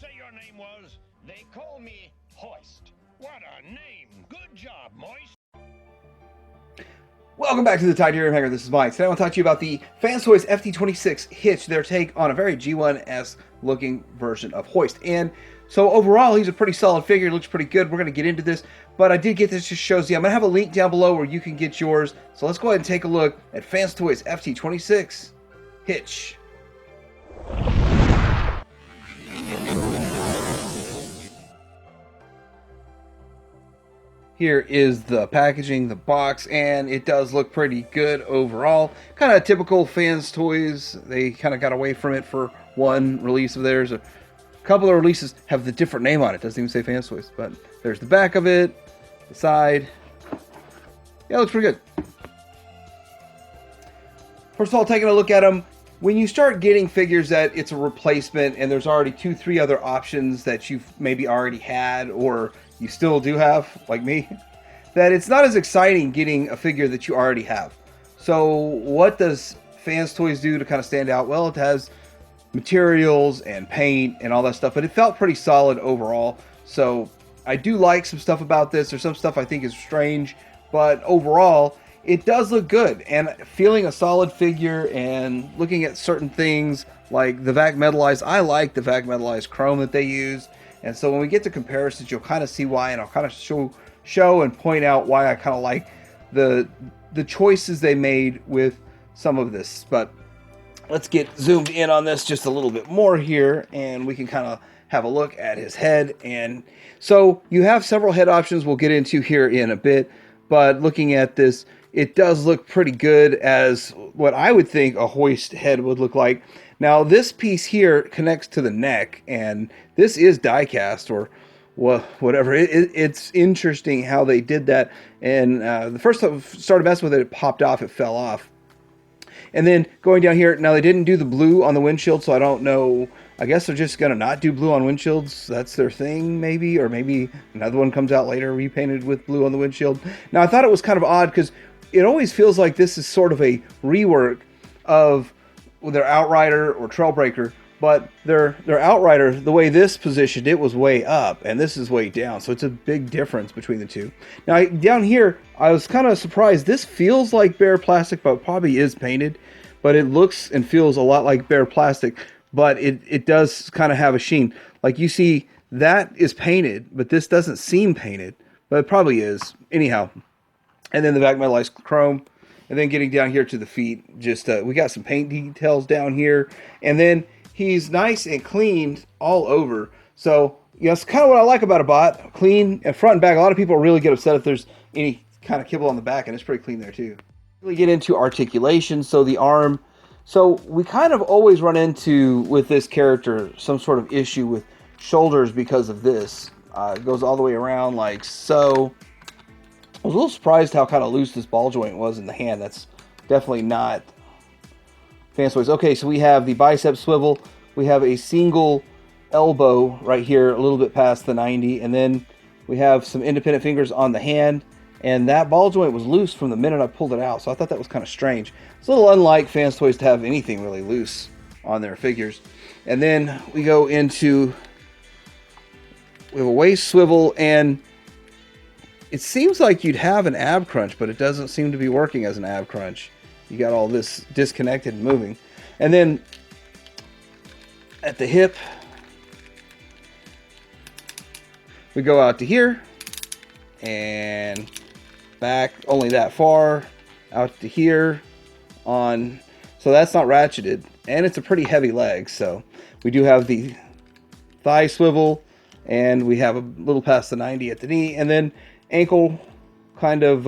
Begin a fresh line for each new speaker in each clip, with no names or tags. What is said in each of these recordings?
say your name was? They call me Hoist. What a name. Good job, Moist.
Welcome back to the Titanium Hanger. This is Mike. Today I want to talk to you about the FansToys FT-26 Hitch, their take on a very G1-esque looking version of Hoist. And so overall, he's a pretty solid figure. He looks pretty good. We're going to get into this, but I did get this just shows you. I'm going to have a link down below where you can get yours. So let's go ahead and take a look at FansToys FT-26 Hitch. Here is the packaging, the box, and it does look pretty good overall. Kind of typical FansToys. They kind of got away from it for one release of theirs. A couple of releases have the different name on it. Doesn't even say FansToys, but there's the back of it, the side. Yeah, it looks pretty good. First of all, taking a look at them, when you start getting figures that it's a replacement and there's already 2-3 other options that you've maybe already had or you still do have, like me, that it's not as exciting getting a figure that you already have. So what does FansToys do to kind of stand out? Well, it has materials and paint and all that stuff, but it felt pretty solid overall. So I do like some stuff about this. There's some stuff I think is strange, but overall, it does look good. And feeling a solid figure and looking at certain things like the VAC metallized, I like the VAC metallized chrome that they use. And so when we get to comparisons, you'll kind of see why, and I'll kind of show and point out why I kind of like the choices they made with some of this. But let's get zoomed in on this just a little bit more here, and we can kind of have a look at his head. And so you have several head options we'll get into here in a bit, but looking at this, it does look pretty good as what I would think a Hoist head would look like. Now this piece here connects to the neck, and this is die cast or whatever. It's interesting how they did that. And the first time I started messing with it, it popped off, it fell off. And then going down here, now they didn't do the blue on the windshield, so I don't know. I guess they're just going to not do blue on windshields. That's their thing, maybe. Or maybe another one comes out later, repainted with blue on the windshield. Now I thought it was kind of odd because it always feels like this is sort of a rework of their Outrider or Trailbreaker, but their Outrider, the way this positioned, it was way up, and this is way down, so it's a big difference between the two. Now, down here, I was kind of surprised. This feels like bare plastic, but probably is painted, but it looks and feels a lot like bare plastic, but it does kind of have a sheen. Like you see, that is painted, but this doesn't seem painted, but it probably is. Anyhow, and then the back metallized chrome. And then getting down here to the feet, just we got some paint details down here. And then he's nice and cleaned all over. So yeah, that's kind of what I like about a bot. Clean and front and back. A lot of people really get upset if there's any kind of kibble on the back, and it's pretty clean there too. We get into articulation. So the arm. So we kind of always run into, with this character, some sort of issue with shoulders because of this. It goes all the way around like so. I was a little surprised how kind of loose this ball joint was in the hand. That's definitely not FansToys. Okay, so we have the bicep swivel. We have a single elbow right here, a little bit past the 90. And then we have some independent fingers on the hand. And that ball joint was loose from the minute I pulled it out. So I thought that was kind of strange. It's a little unlike FansToys to have anything really loose on their figures. And then we go into, we have a waist swivel, and it seems like you'd have an ab crunch, but it doesn't seem to be working as an ab crunch. You got all this disconnected and moving. And then at the hip, we go out to here and back only that far, out to here on. So that's not ratcheted, and it's a pretty heavy leg. So we do have the thigh swivel, and we have a little past the 90 at the knee, and then ankle kind of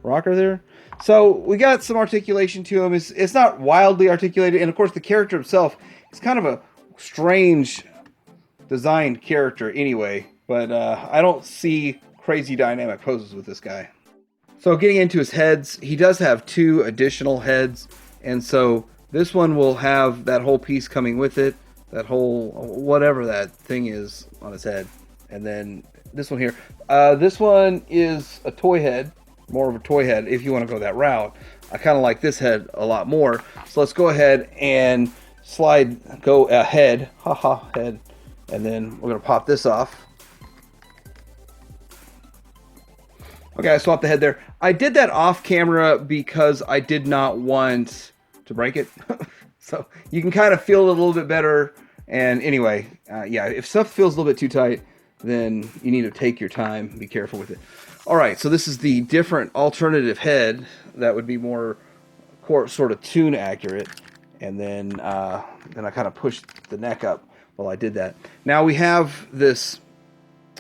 rocker there. So we got some articulation to him. It's not wildly articulated, and of course the character himself is kind of a strange designed character anyway, but I don't see crazy dynamic poses with this guy. So getting into his heads, he does have 2 additional heads, and so this one will have that whole piece coming with it, that whole whatever that thing is on his head. And then this one here, this one is a toy head, more of a toy head if you want to go that route. I kind of like this head a lot more, so let's go ahead and go ahead, head, And then we're going to pop this off. Okay, I swapped the head there. I did that off camera because I did not want to break it. So you can kind of feel it a little bit better. And anyway, yeah, if stuff feels a little bit too tight, then you need to take your time. Be careful with it. All right, so this is the different alternative head that would be more sort of tune accurate. And then I kind of pushed the neck up while I did that. Now we have this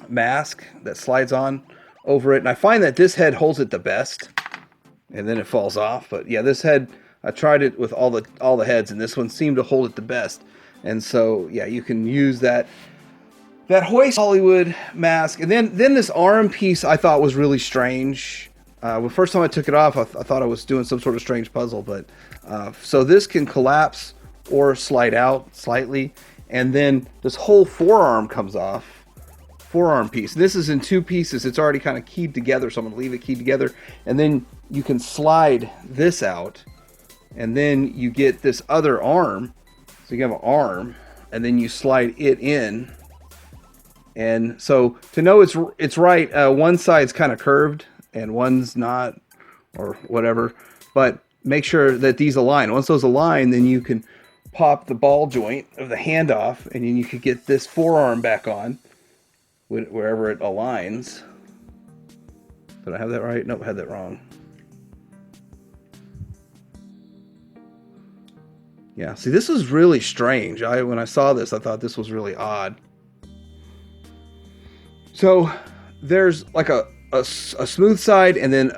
mask that slides on over it, and I find that this head holds it the best, and then it falls off. But yeah, this head, I tried it with all the heads, and this one seemed to hold it the best. And so yeah, you can use that Hoist Hollywood mask. And then this arm piece I thought was really strange. The first time I took it off, I thought I was doing some sort of strange puzzle. But so this can collapse or slide out slightly, and then this whole forearm comes off. Forearm piece. This is in two pieces. It's already kind of keyed together, so I'm going to leave it keyed together. And then you can slide this out, and then you get this other arm. So you have an arm, and then you slide it in. And so to know it's right, one side's kind of curved and one's not, or whatever. But make sure that these align. Once those align, then you can pop the ball joint of the hand off, and then you could get this forearm back on wherever it aligns. Did I have that right? Nope, I had that wrong. Yeah, see, this is really strange. When I saw this, I thought this was really odd. So there's like a smooth side, and then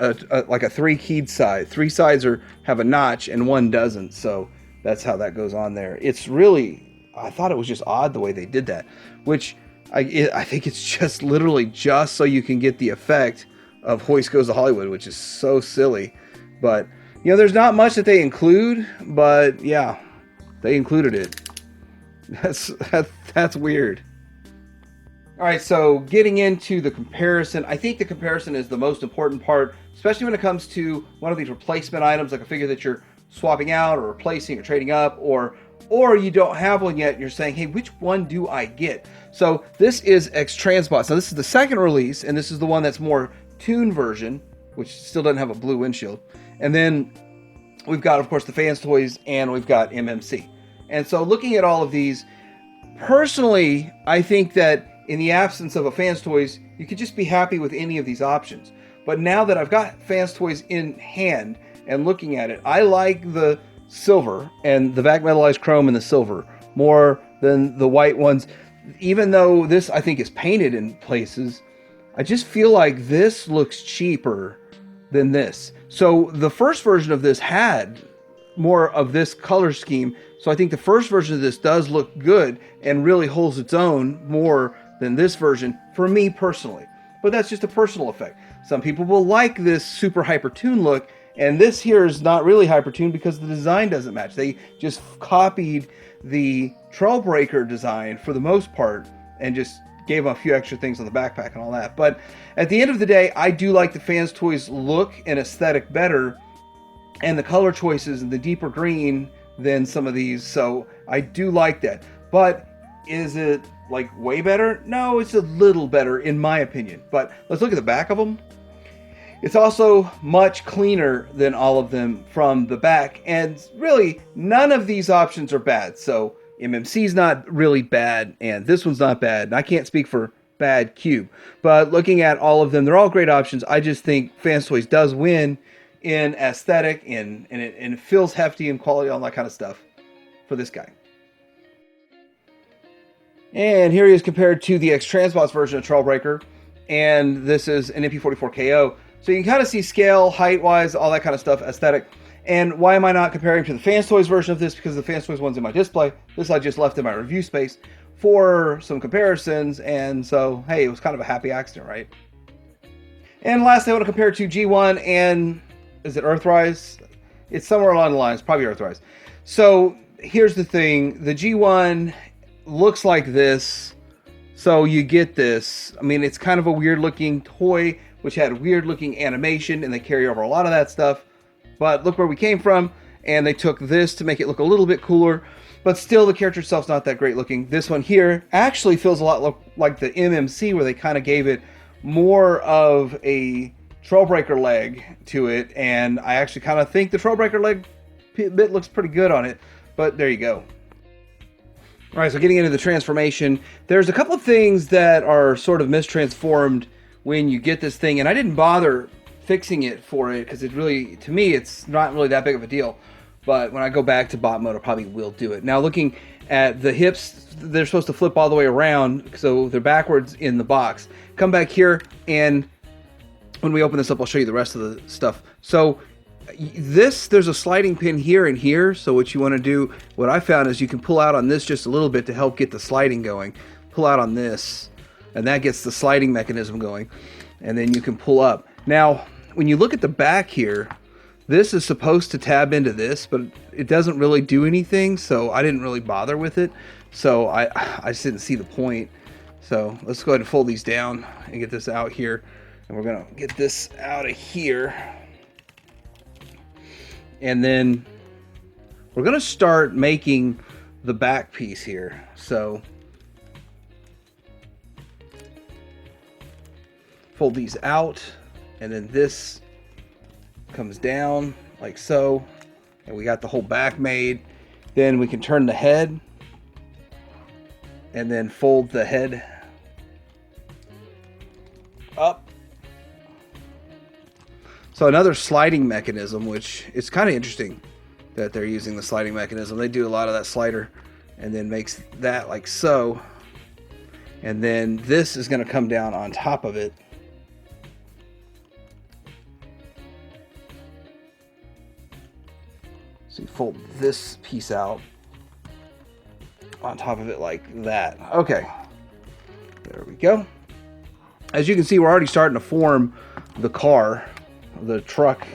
like a three-keyed side. Three sides have a notch and one doesn't. So that's how that goes on there. It's really, I thought it was just odd the way they did that, which I think it's just literally just so you can get the effect of Hoist Goes to Hollywood, which is so silly. But you know, there's not much that they include, but yeah, they included it. That's weird. All right, so getting into the comparison, I think the comparison is the most important part, especially when it comes to one of these replacement items, like a figure that you're swapping out or replacing or trading up, or you don't have one yet and you're saying, hey, which one do I get? So this is X-Transbots. Now this is the second release, and this is the one that's more tuned version, which still doesn't have a blue windshield. And then we've got, of course, the FansToys, and we've got MMC. And so looking at all of these, personally, I think that in the absence of a FansToys, you could just be happy with any of these options. But now that I've got FansToys in hand and looking at it, I like the silver and the back metallized chrome and the silver more than the white ones. Even though this, I think, is painted in places, I just feel like this looks cheaper than this. So the first version of this had more of this color scheme. So I think the first version of this does look good and really holds its own more than this version for me personally. But that's just a personal effect. Some people will like this super hyper tune look, and this here is not really hyper tuned because the design doesn't match. They just copied the Trailbreaker design for the most part and just gave them a few extra things on the backpack and all that. But at the end of the day, I do like the FansToys look and aesthetic better, and the color choices and the deeper green than some of these. So I do like that. But is it like way better? No, it's a little better in my opinion. But let's look at the back of them. It's also much cleaner than all of them from the back, and really none of these options are bad. So MMC's not really bad, and this one's not bad. And I can't speak for Bad Cube, but looking at all of them, they're all great options. I just think FansToys does win in aesthetic, and it feels hefty in quality, all that kind of stuff for this guy. And here he is compared to the X-Transbots version of Trailbreaker, and this is an MP44KO. So you can kind of see scale, height-wise, all that kind of stuff, aesthetic. And why am I not comparing to the FansToys version of this? Because the FansToys one's in my display. This I just left in my review space for some comparisons, and so, hey, it was kind of a happy accident, right? And lastly, I want to compare it to G1 and, is it Earthrise? It's somewhere along the lines, probably Earthrise. So here's the thing, the G1 looks like this, so you get this. I mean, it's kind of a weird looking toy, which had weird looking animation, and they carry over a lot of that stuff. But look where we came from, and they took this to make it look a little bit cooler. but still the character itself's not that great looking. This one here actually feels a lot like the MMC, where they kind of gave it more of a Trailbreaker leg to it, and I actually kind of think the Trailbreaker leg bit looks pretty good on it, but there you go. All right, so getting into the transformation, there's a couple of things that are sort of mistransformed when you get this thing, and I didn't bother fixing it for it because it really, to me, it's not really that big of a deal. But when I go back to bot mode, I probably will do it. Now, looking at the hips, they're supposed to flip all the way around, so they're backwards in the box. Come back here, and when we open this up, I'll show you the rest of the stuff. So there's a sliding pin here and here, so what you want to do, what I found is you can pull out on this just a little bit to help get the sliding going. Pull out on this, and that gets the sliding mechanism going, and then you can pull up. Now, when you look at the back here, this is supposed to tab into this, but it doesn't really do anything, so I didn't really bother with it. So I just didn't see the point. So let's go ahead and fold these down and get this out here. And we're gonna get this out of here. And then we're gonna start making the back piece here. So fold these out, and then this comes down like so, and we got the whole back made. Then we can turn the head and then fold the head up. So another sliding mechanism, which is kind of interesting that they're using the sliding mechanism. They do a lot of that slider and then makes that like so, and then this is going to come down on top of it. So you fold this piece out on top of it like that. Okay, there we go. As you can see, we're already starting to form the car, the truck.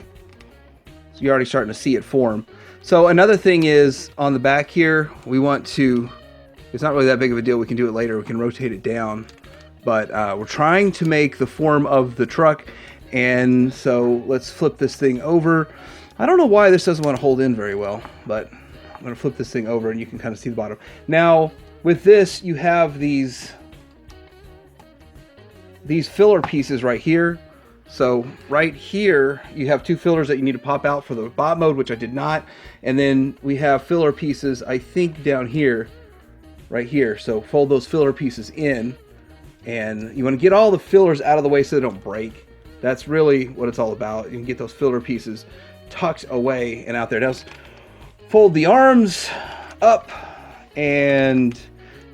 So you're already starting to see it form. So another thing is on the back here, we want to, it's not really that big of a deal. We can do it later. We can rotate it down. But we're trying to make the form of the truck. And so let's flip this thing over. I don't know why this doesn't want to hold in very well, but I'm going to flip this thing over and you can kind of see the bottom. Now, with this, you have these filler pieces right here. So right here, you have two fillers that you need to pop out for the bot mode, which I did not. And then we have filler pieces, I think, down here, right here. So fold those filler pieces in, and you want to get all the fillers out of the way so they don't break. That's really what it's all about. You can get those filler pieces tucked away and out there. Now, fold the arms up, and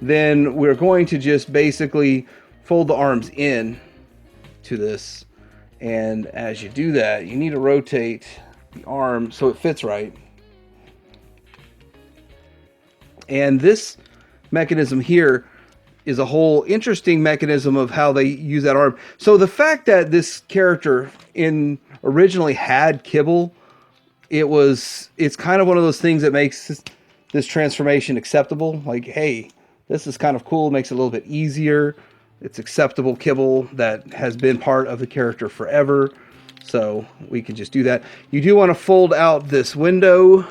then we're going to just basically fold the arms in to this. And as you do that, you need to rotate the arm so it fits right. And this mechanism here is a whole interesting mechanism of how they use that arm. So the fact that this character originally had kibble, it's kind of one of those things that makes this transformation acceptable. Like, hey, this is kind of cool, makes it a little bit easier. It's acceptable kibble that has been part of the character forever. So we can just do that. You do want to fold out this window.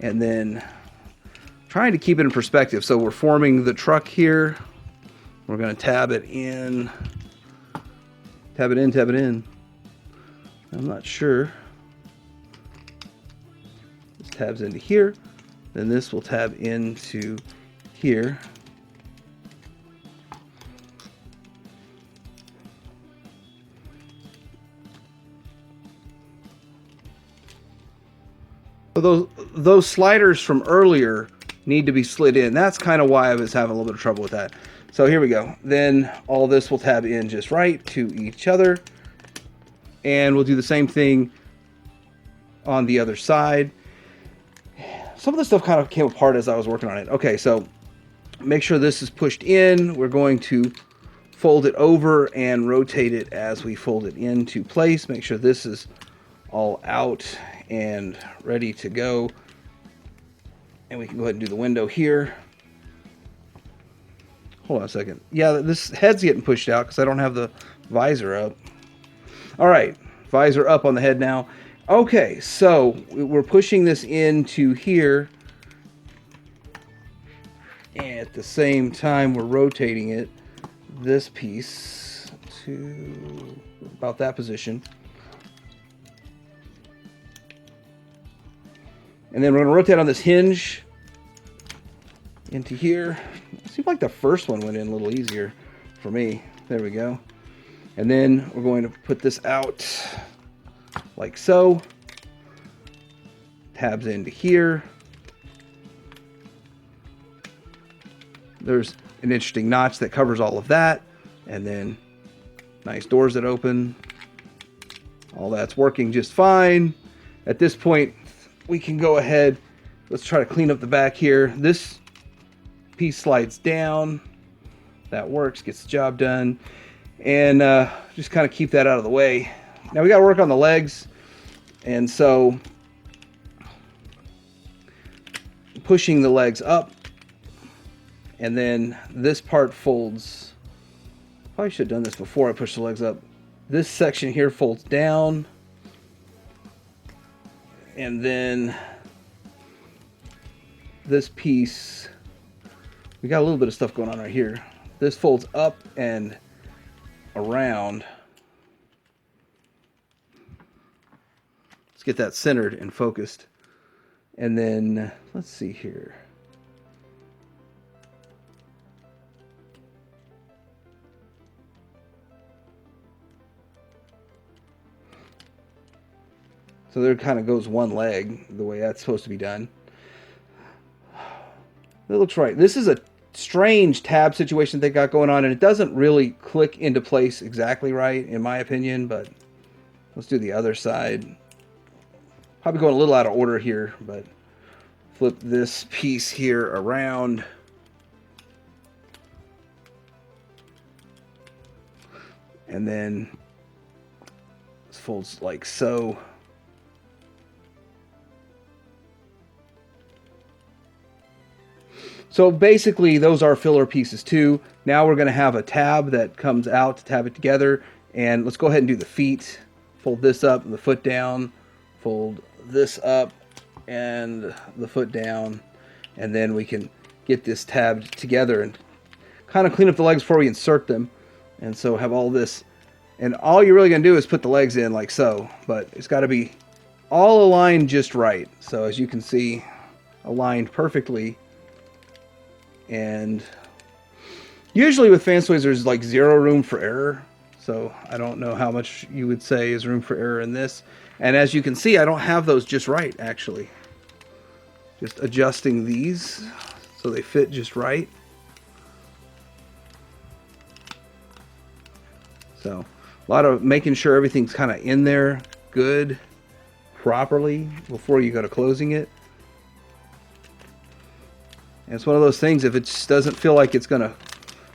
And then trying to keep it in perspective. So we're forming the truck here. We're going to tab it in. Tab it in, tab it in. I'm not sure. This tabs into here. Then this will tab into here. So those sliders from earlier need to be slid in. That's kind of why I was having a little bit of trouble with that. So here we go. Then all this will tab in just right to each other. And we'll do the same thing on the other side. Some of the stuff kind of came apart as I was working on it. Okay, so make sure this is pushed in. We're going to fold it over and rotate it as we fold it into place. Make sure this is all out and ready to go. And we can go ahead and do the window here. Hold on a second. Yeah, this head's getting pushed out because I don't have the visor up. All right, visor up on the head now. Okay, so we're pushing this into here. And at the same time, we're rotating it, this piece, to about that position. And then we're going to rotate on this hinge into here. It seemed like the first one went in a little easier for me. There we go. And then we're going to put this out like so. Tabs into here. There's an interesting notch that covers all of that. And then nice doors that open. All that's working just fine. At this point, we can go ahead. Let's try to clean up the back here. This piece slides down. That works, gets the job done. And just kind of keep that out of the way. Now we got to work on the legs. And so pushing the legs up. And then this part folds. Probably should have done this before I pushed the legs up. This section here folds down. And then this piece, we got a little bit of stuff going on right here. This folds up and around. Let's get that centered and focused. And then let's see here. So there kind of goes one leg, the way that's supposed to be done. That looks right. This is a strange tab situation they got going on, and it doesn't really click into place exactly right, in my opinion, but let's do the other side. Probably going a little out of order here, but flip this piece here around. And then this folds like so. So basically those are filler pieces too. Now we're going to have a tab that comes out to tab it together. And let's go ahead and do the feet. Fold this up and the foot down. Fold this up and the foot down. And then we can get this tabbed together and kind of clean up the legs before we insert them. And so have all this. And all you're really going to do is put the legs in like so. But it's got to be all aligned just right. So as you can see, aligned perfectly. And usually with FansToys there's like zero room for error. So I don't know how much you would say is room for error in this. And as you can see, I don't have those just right, actually. Just adjusting these so they fit just right. So a lot of making sure everything's kind of in there good, properly before you go to closing it. And it's one of those things, if it just doesn't feel like it's going to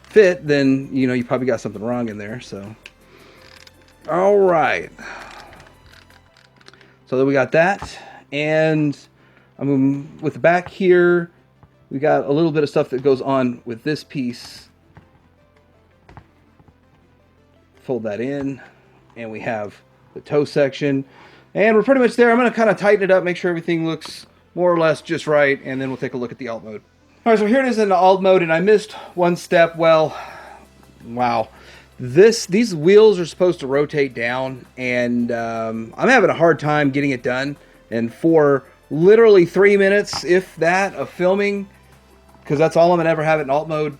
fit, then, you know, you probably got something wrong in there. So, all right. So then we got that. And with the back here, we got a little bit of stuff that goes on with this piece. Fold that in. And we have the toe section. And we're pretty much there. I'm going to kind of tighten it up, make sure everything looks more or less just right. And then we'll take a look at the alt mode. All right, so here it is in the alt mode, and I missed one step. Well, wow. These wheels are supposed to rotate down, and I'm having a hard time getting it done. And for literally 3 minutes, if that, of filming, because that's all I'm going to ever have it in alt mode,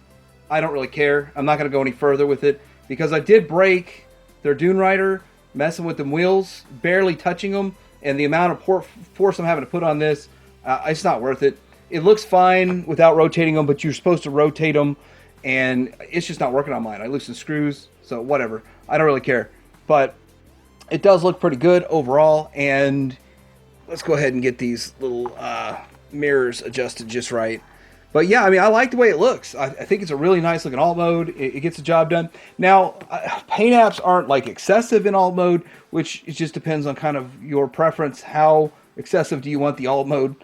I don't really care. I'm not going to go any further with it, because I did break their Dune Rider, messing with them wheels, barely touching them, and the amount of force I'm having to put on this, it's not worth it. It looks fine without rotating them, but you're supposed to rotate them, and it's just not working on mine. I loosened screws, so whatever. I don't really care. But it does look pretty good overall, and let's go ahead and get these little mirrors adjusted just right. But yeah, I mean, I like the way it looks. I think it's a really nice looking alt mode. It gets the job done. Now, paint apps aren't like excessive in alt mode, which it just depends on kind of your preference. How excessive do you want the alt mode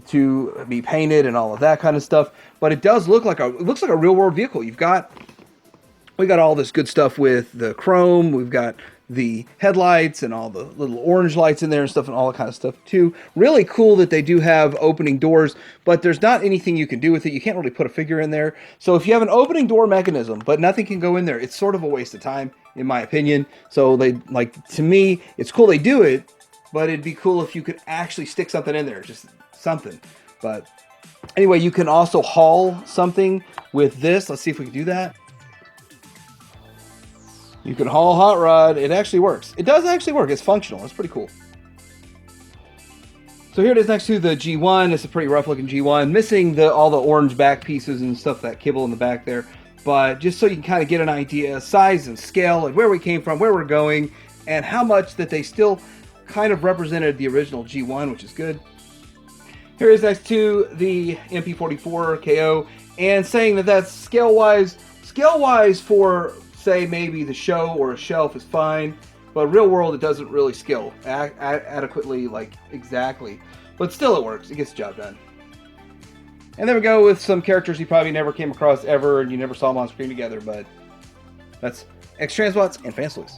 to be painted and all of that kind of stuff? But it does look like it looks like a real world vehicle. You've got We got all this good stuff with the chrome. We've got the headlights and all the little orange lights in there and stuff and all that kind of stuff too. Really cool that they do have opening doors, but there's not anything you can do with it. You can't really put a figure in there. So if you have an opening door mechanism, but nothing can go in there, it's sort of a waste of time, in my opinion. So they, like, to me, it's cool they do it, but it'd be cool if you could actually stick something in there, just something. But anyway, you can also haul something with this. Let's see if we can do that. You can haul hot rod. It actually works. It does actually work. It's functional. It's pretty cool. So here it is next to the G1. It's a pretty rough looking G1. Missing all the orange back pieces and stuff, that kibble in the back there. But just so you can kind of get an idea, size and scale, and where we came from, where we're going, and how much that they still kind of represented the original G1, which is good. Here is next to the MP44 KO, and saying that that's scale-wise for, say, maybe the show or a shelf is fine, but real world it doesn't really scale adequately, like exactly, but still it works. It gets the job done. And there we go with some characters you probably never came across ever and you never saw them on screen together, but that's X-Transbots and FansToys.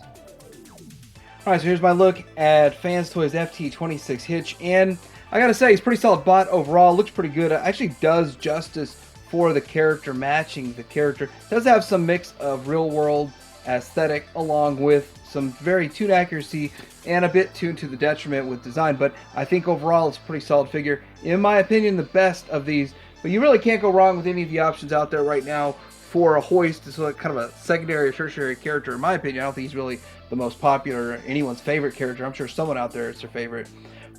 Alright, so here's my look at FansToys FT-26 Hitch, and I gotta say, he's a pretty solid bot overall. Looks pretty good. It actually does justice for the character, matching the character. Does have some mix of real world aesthetic along with some very tuned accuracy and a bit tuned to the detriment with design, but I think overall it's a pretty solid figure. In my opinion, the best of these, but you really can't go wrong with any of the options out there right now for a Hoist. It's like kind of a secondary or tertiary character. In my opinion, I don't think he's really the most popular, anyone's favorite character. I'm sure someone out there it's their favorite.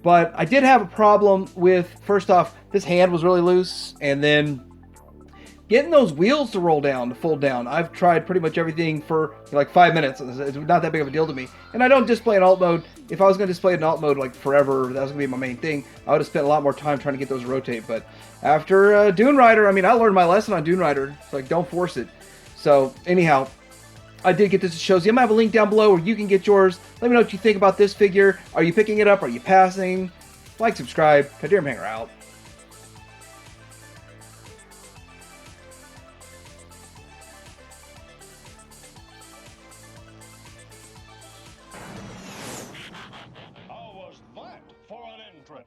But I did have a problem with, first off, this hand was really loose, and then getting those wheels to roll down, to fold down. I've tried pretty much everything for like 5 minutes. It's not that big of a deal to me. And I don't display in alt mode. If I was going to display it in alt mode like forever, that was going to be my main thing. I would have spent a lot more time trying to get those to rotate. But after Dune Rider, I mean, I learned my lesson on Dune Rider. It's like, don't force it. So anyhow, I did get this to shows you. I'm going to have a link down below where you can get yours. Let me know what you think about this figure. Are you picking it up? Are you passing? Like, subscribe. Kadir Hanger out.
How was that for an entrance?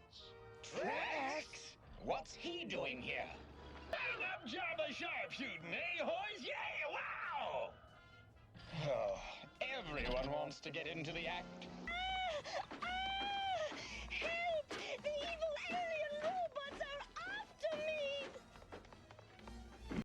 Tracks? What's he doing here? Hang up job of sharpshooting, eh, Hoist? Yay, wow! Oh, everyone wants to get into the act.